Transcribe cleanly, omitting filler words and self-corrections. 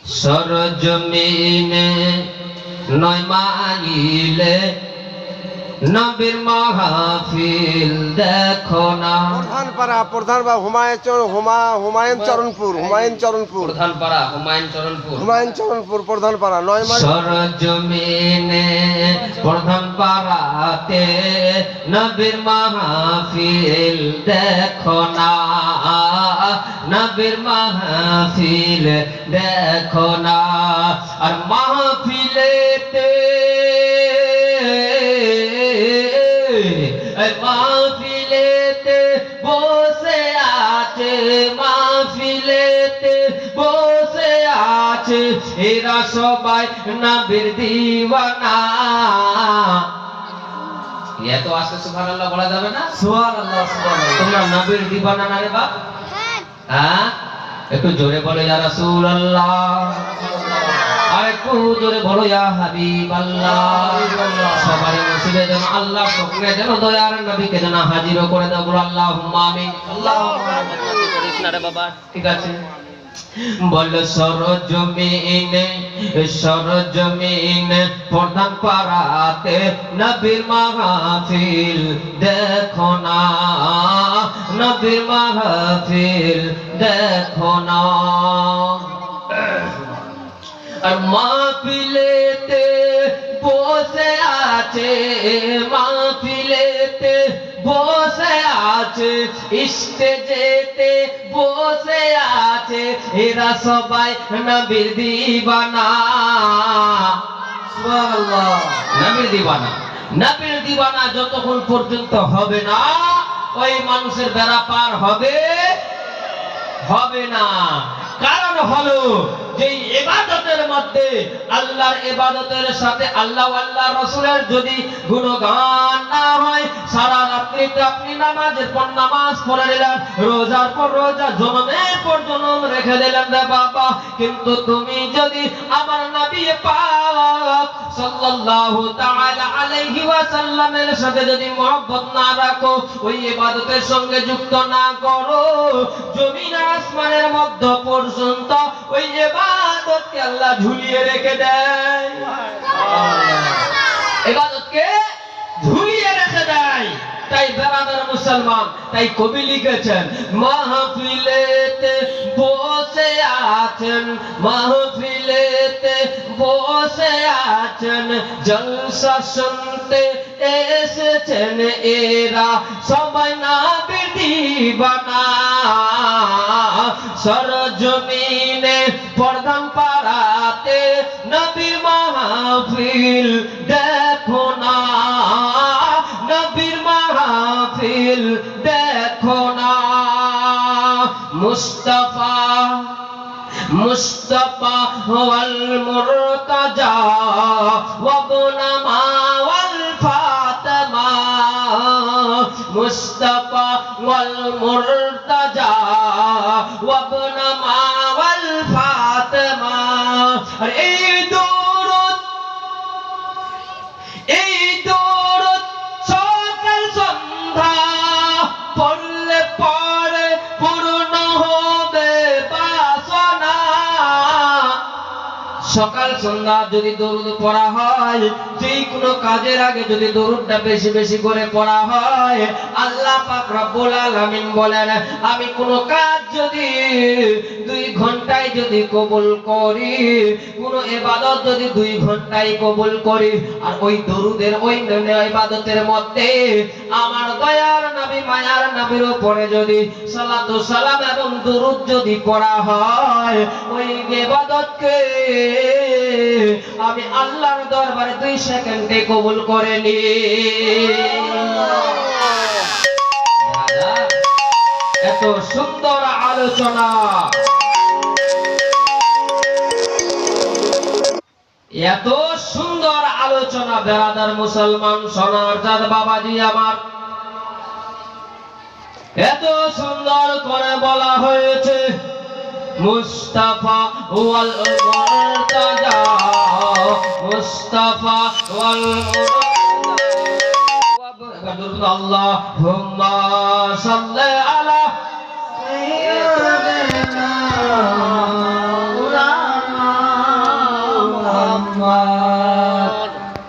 সরজমিনে নয় মাইলে নবীর মাহফিল দেখো না। প্রধানপাড়া হুমায়ুন চরণপুর প্রধানপাড়া 9 মাস। সরজমিনে প্রধানপাড়াতে নবীর মাহফিল দেখো না, নবীর মাহফিল দেখো না। আর মাহফিলেতে মাহফিলেতে বসে আছে, মাহফিলেতে বসে আছে এরা সবাই নবীর দিওয়ানা। এত আস্তে সুবহানাল্লাহ বলা যাবে না? সুবহানাল্লাহ সুবহানাল্লাহ। তোমরা নবীর দিওয়ানা না রে বাপ? হ্যাঁ, একটু জোরে বলো ইয়া রাসূলুল্লাহ, আর একটু জোরে বলো ইয়া হাবিবাল্লাহ। সবার নসিবে যেন আল্লাহ স্বপ্নে যেন দয়ার নবীকে যেন হাজির করে দাও। বলো আল্লাহুম্মা আমিন। আল্লাহুম্মা আমিন করিস না রে বাবা, ঠিক আছে? বল সরজমিনে সরজমিনে প্রধানপাড়াতে নবীর মাহফিল দেখো না, নবীর মাহফিল দেখো না। আর মাহফিলেতে বসে আছে, মাহফিলেতে বসে আছে, স্টেজেতে বসে আছে এরা সবাই নবীর দিওয়ানা। সুবহানাল্লাহ, নবীর দিওয়ানা। নবীর দিওয়ানা যতক্ষণ পর্যন্ত হবে না ওই মানুষের বেড়া পার হবে না। কারণ হলো যে ইবাদতের মধ্যে আল্লাহর ইবাদতের সাথে আল্লাহ রাসূলের যদি গুণগান না হয়, সারা রাত্রিতে আপনি নামাজের পর নামাজ পড়ে নিলেন, রোজার পর রোজা, জনমের পর জনম রেখে দিলেন রে বাবা, কিন্তু তুমি যদি আমার নবী পাক সাল্লাল্লাহু তাআলা আলাইহি ওয়াসাল্লামের সাথে যদি মহব্বত না রাখো, ওই ইবাদতের সঙ্গে যুক্ত না করো, জমিন আসমানের মধ্য পর্যন্ত ওই ইবাদতকে আল্লাহ ঝুলিয়ে রেখে দেয়, ইবাদতকে ঝুলিয়ে রেখে দেয়। তাই বেরাদার মুসলমান, তাই কবি লিখেছেন মাহফিলেতে বসে আছেন, মাহফিলেতে বসে আছেন, জলসা শুনতে এসেছেন এরা সবাই নবীর দিওয়ানা। সরজমিনে প্রধানপাড়াতে নবীর মাহফিল দেখো না, নবীর মাহফিল দেখো না। মুস্তাফা মুস্তাফা ওয়াল মুরতাজা ওয়াবনামা ওয়াল ফাতেমা, মুস্তাফা ওয়াল মুরতাজা ওয়াবনামা ওয়াল ফাতেমা। আর এই দরুদ সকাল সন্ধ্যা পড়লে পরে পূর্ণ হবে বাসনা। সকাল সন্ধ্যা যদি দরুদ পড়া হয়, যে কোনো কাজের আগে যদি দরুদটা বেশি বেশি করে পড়া হয়, আল্লাহ পাক রব্বুল আলামিন বলেন আমি কোনো কাজ যদি 2 ঘন্টায় যদি কবুল করি, কোনো ইবাদত যদি 2 ঘন্টায় কবুল করি, আর ওই দরুদের ওই ইবাদতের মধ্যে আমার দয়ার নবী মায়ার নবীর উপরে যদি সালাতু সালাম এবং দরুদ যদি পড়া হয়, ওই ইবাদতকে আমি আল্লাহর দরবারে 2 সেকেন্ডে কবুল করে নি। এত সুন্দর আলোচনা, এত সুন্দর আলোচনা বেরাদার মুসলমান সোনার চাঁদ বাবাজি আমার, এত সুন্দর করে বলা হয়েছে মুস্তাফা ওয়াল মুরতাজা, মুস্তাফা ওয়াল মুরতাজা। আল্লাহুম্মা সাল্লি আলা সাইয়্যিদিনা মুহাম্মদ